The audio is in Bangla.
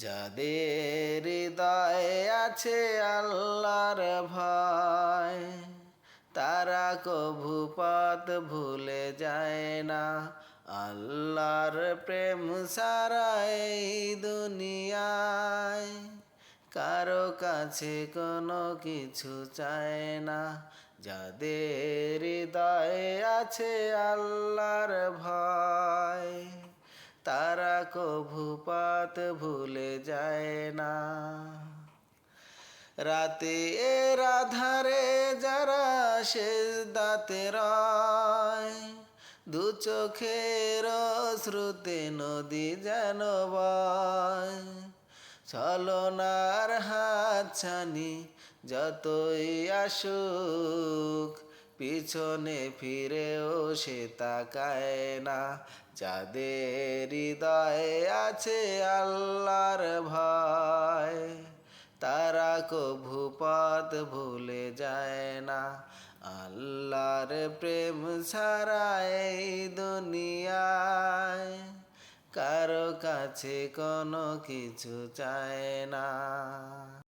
যাদের হৃদয়ে আছে আল্লাহর ভয়, তারা কভু পথ ভুলে যায় না। আল্লাহর প্রেম ছাড়া এই দুনিয়ায় কারো কাছে কোনো কিছু চায় না। যাদের হৃদয়ে আছে আল্লাহর ভয়, তারা কভু পথ ভুলে যায় না। রাতে এর আধারে যারা সেজদাতে রয়, দু চোখের শ্রুতে নদী যেন বয়। ছলনার হাতছানি যতই আসুক, পিছনে ফিরেও সে তাকায় না। যাদের হৃদয়ে আছে আল্লাহর ভয়, তারা কভু পথ ভুলে যায় না। আল্লাহর প্রেম ছাড়া এই দুনিয়ায় কারো কাছে কোনো কিছু চায় না।